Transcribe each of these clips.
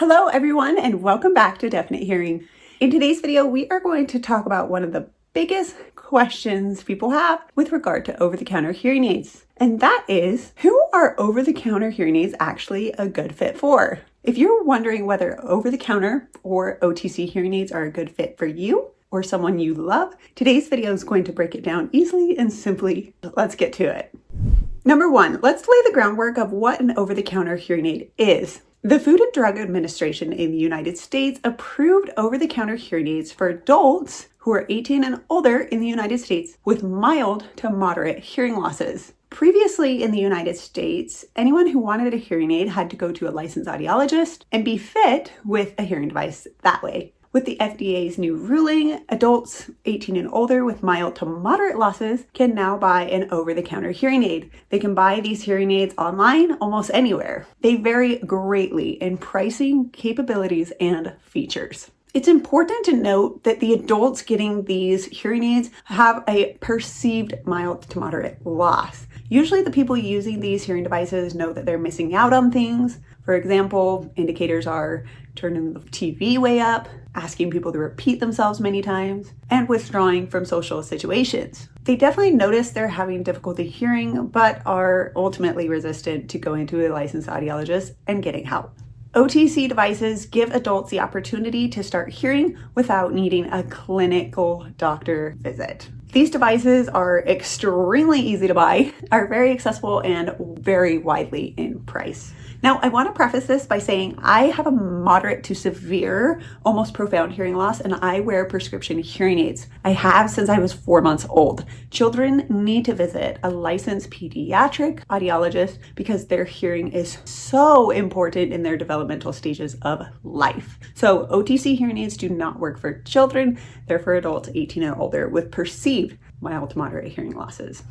Hello everyone and welcome back to Definite Hearing. In today's video, we are going to talk about one of the biggest questions people have with regard to over-the-counter hearing aids. And that is, who are over-the-counter hearing aids actually a good fit for? If you're wondering whether over-the-counter or OTC hearing aids are a good fit for you or someone you love, today's video is going to break it down easily and simply. Let's get to it. Number one, let's lay the groundwork of what an over-the-counter hearing aid is. The Food and Drug Administration in the United States approved over-the-counter hearing aids for adults who are 18 and older in the United States with mild to moderate hearing losses. Previously in the United States, anyone who wanted a hearing aid had to go to a licensed audiologist and be fit with a hearing device that way. With the FDA's new ruling, adults 18 and older with mild to moderate losses can now buy an over-the-counter hearing aid. They can buy these hearing aids online almost anywhere. They vary greatly in pricing, capabilities, and features. It's important to note that the adults getting these hearing aids have a perceived mild to moderate loss. Usually the people using these hearing devices know that they're missing out on things. For example, indicators are turning the TV way up, asking people to repeat themselves many times, and withdrawing from social situations. They definitely notice they're having difficulty hearing, but are ultimately resistant to going to a licensed audiologist and getting help. OTC devices give adults the opportunity to start hearing without needing a clinical doctor visit. These devices are extremely easy to buy, are very accessible, and very widely in price. Now, I want to preface this by saying I have a moderate to severe, almost profound hearing loss, and I wear prescription hearing aids. I have since I was 4 months old. Children need to visit a licensed pediatric audiologist because their hearing is so important in their developmental stages of life. So OTC hearing aids do not work for children. They're for adults 18 and older with perceived mild to moderate hearing losses.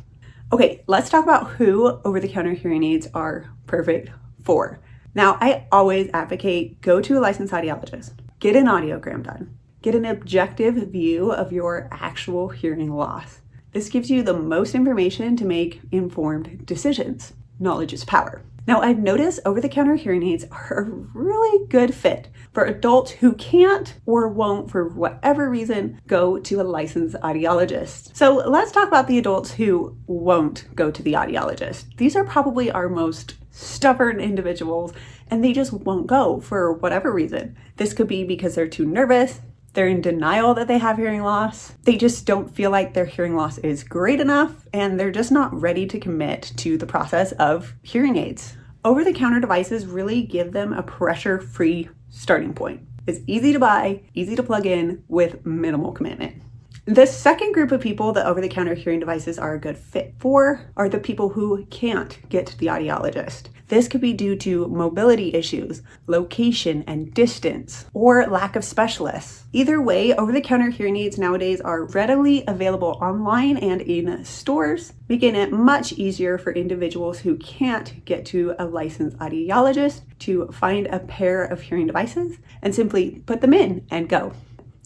Okay, let's talk about who over-the-counter hearing aids are perfect for. Now, I always advocate go to a licensed audiologist, get an audiogram done, get an objective view of your actual hearing loss. This gives you the most information to make informed decisions. Knowledge is power. Now, I've noticed over-the-counter hearing aids are a really good fit for adults who can't or won't, for whatever reason, go to a licensed audiologist. So let's talk about the adults who won't go to the audiologist. These are probably our most stubborn individuals, and they just won't go for whatever reason. This could be because they're too nervous, they're in denial that they have hearing loss, they just don't feel like their hearing loss is great enough, and they're just not ready to commit to the process of hearing aids. Over-the-counter devices really give them a pressure-free starting point. It's easy to buy, easy to plug in with minimal commitment. The second group of people that over-the-counter hearing devices are a good fit for are the people who can't get to the audiologist. This could be due to mobility issues, location and distance, or lack of specialists. Either way, over-the-counter hearing aids nowadays are readily available online and in stores, making it much easier for individuals who can't get to a licensed audiologist to find a pair of hearing devices and simply put them in and go.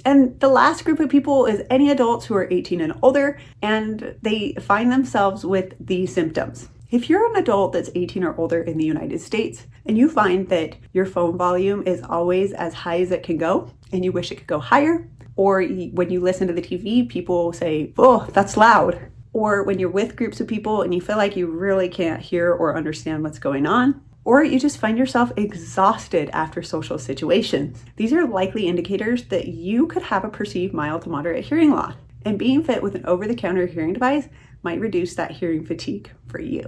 And the last group of people is any adults who are 18 and older and they find themselves with these symptoms. If you're an adult that's 18 or older in the United States and you find that your phone volume is always as high as it can go and you wish it could go higher, or when you listen to the TV, people say, "Oh, that's loud," or when you're with groups of people and you feel like you really can't hear or understand what's going on, or you just find yourself exhausted after social situations. These are likely indicators that you could have a perceived mild to moderate hearing loss, and being fit with an over-the-counter hearing device might reduce that hearing fatigue for you.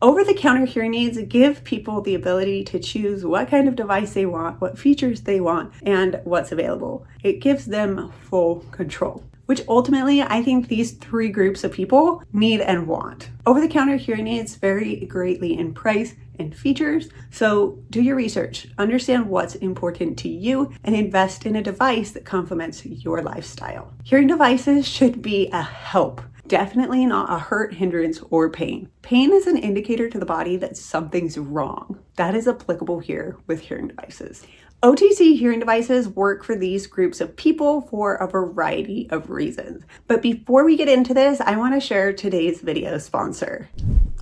Over-the-counter hearing aids give people the ability to choose what kind of device they want, what features they want, and what's available. It gives them full control, which ultimately I think these three groups of people need and want. Over-the-counter hearing aids vary greatly in price and features, so do your research, understand what's important to you, and invest in a device that complements your lifestyle. Hearing devices should be a help, definitely not a hurt, hindrance, or pain. Pain is an indicator to the body that something's wrong. That is applicable here with hearing devices. OTC hearing devices work for these groups of people for a variety of reasons. But before we get into this, I want to share today's video sponsor.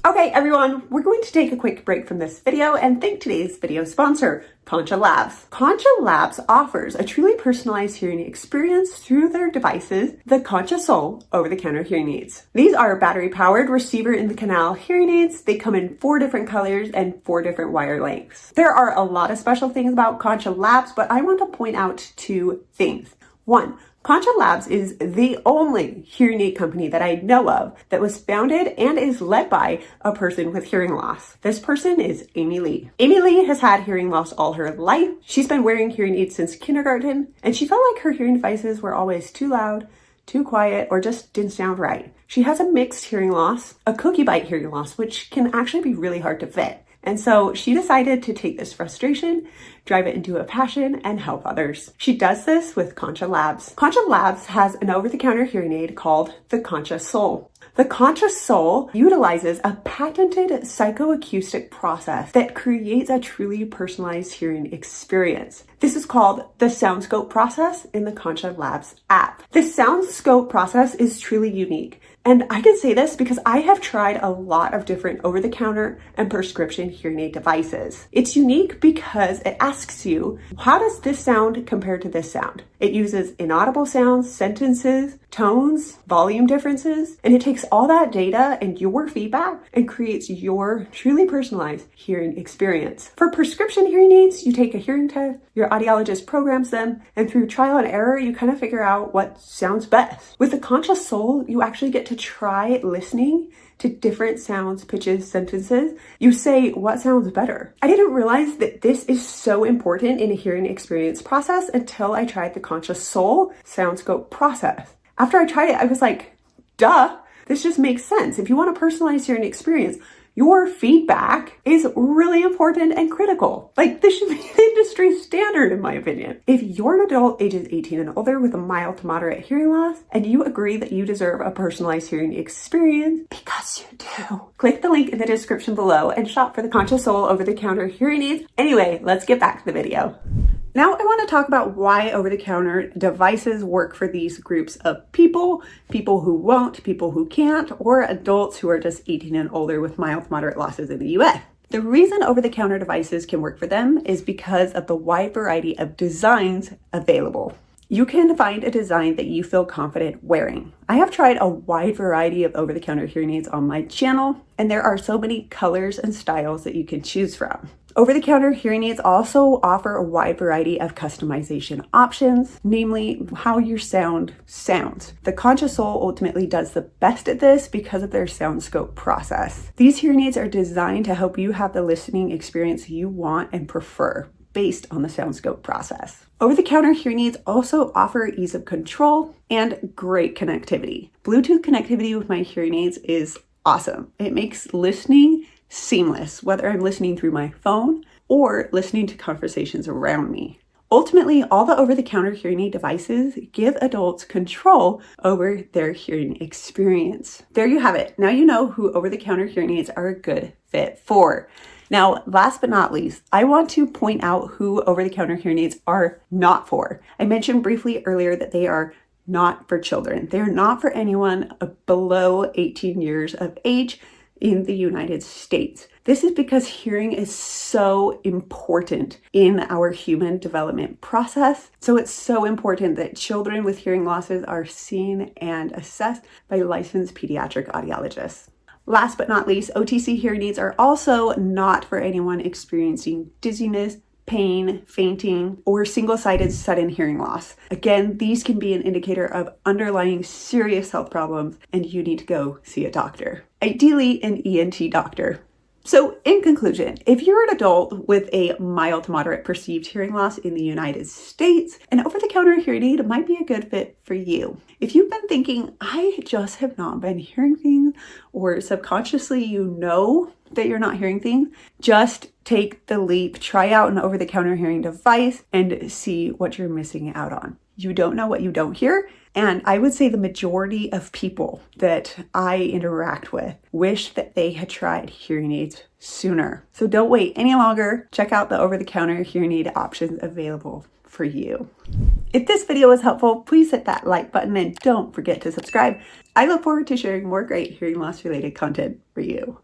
Okay, everyone, we're going to take a quick break from this video and thank today's video sponsor, Concha Labs. Concha Labs offers a truly personalized hearing experience through their devices, the Concha Soul over-the-counter hearing aids. These are battery-powered receiver-in-the-canal hearing aids. They come in 4 different colors and 4 different wire lengths. There are a lot of special things about Concha Labs, but I want to point out 2 things. 1, Concha Labs is the only hearing aid company that I know of that was founded and is led by a person with hearing loss. This person is Amy Lee. Amy Lee has had hearing loss all her life. She's been wearing hearing aids since kindergarten, and she felt like her hearing devices were always too loud, too quiet, or just didn't sound right. She has a mixed hearing loss, a cookie bite hearing loss, which can actually be really hard to fit. And so she decided to take this frustration, drive it into a passion, and help others. She does this with Concha Labs. Concha Labs has an over-the-counter hearing aid called the Concha Soul. The Concha Soul utilizes a patented psychoacoustic process that creates a truly personalized hearing experience. This is called the SoundScope process in the Concha Labs app. The SoundScope process is truly unique. And I can say this because I have tried a lot of different over-the-counter and prescription hearing aid devices. It's unique because it asks you, how does this sound compare to this sound? It uses inaudible sounds, sentences, tones, volume differences, and it takes all that data and your feedback and creates your truly personalized hearing experience. For prescription hearing aids, you take a hearing test, your audiologist programs them, and through trial and error, you kind of figure out what sounds best. With the Concha Soul, you actually get to try listening to different sounds, pitches, sentences. You say, what sounds better? I didn't realize that this is so important in a hearing experience process until I tried the Concha Soul SoundScope process. After I tried it, I was like, duh, this just makes sense. If you want a personalized hearing experience, your feedback is really important and critical. Like, this should be the industry standard, in my opinion. If you're an adult ages 18 and older with a mild to moderate hearing loss, and you agree that you deserve a personalized hearing experience, because you do, click the link in the description below and shop for the Concha Soul over-the-counter hearing aids. Anyway, let's get back to the video. Now I want to talk about why over-the-counter devices work for these groups of people, people who won't, people who can't, or adults who are just 18 and older with mild to moderate losses in the US. The reason over-the-counter devices can work for them is because of the wide variety of designs available. You can find a design that you feel confident wearing. I have tried a wide variety of over-the-counter hearing aids on my channel, and there are so many colors and styles that you can choose from. Over-the-counter hearing aids also offer a wide variety of customization options, namely how your sound sounds. The Concha Soul ultimately does the best at this because of their SoundScope process. These hearing aids are designed to help you have the listening experience you want and prefer, based on the SoundScope process. Over-the-counter hearing aids also offer ease of control and great connectivity. Bluetooth connectivity with my hearing aids is awesome. It makes listening seamless, whether I'm listening through my phone or listening to conversations around me. Ultimately, all the over-the-counter hearing aid devices give adults control over their hearing experience. There you have it. Now you know who over-the-counter hearing aids are a good fit for. Now, last but not least, I want to point out who over-the-counter hearing aids are not for. I mentioned briefly earlier that they are not for children. They're not for anyone below 18 years of age in the United States. This is because hearing is so important in our human development process. So it's so important that children with hearing losses are seen and assessed by licensed pediatric audiologists. Last but not least, OTC hearing aids are also not for anyone experiencing dizziness, pain, fainting, or single-sided sudden hearing loss. Again, these can be an indicator of underlying serious health problems, and you need to go see a doctor. Ideally, an ENT doctor. So in conclusion, if you're an adult with a mild to moderate perceived hearing loss in the United States, an over-the-counter hearing aid might be a good fit for you. If you've been thinking, I just have not been hearing things, or subconsciously you know that you're not hearing things, just take the leap, try out an over-the-counter hearing device and see what you're missing out on. You don't know what you don't hear. And I would say the majority of people that I interact with wish that they had tried hearing aids sooner. So don't wait any longer. Check out the over-the-counter hearing aid options available for you. If this video was helpful, please hit that like button and don't forget to subscribe. I look forward to sharing more great hearing loss related content for you.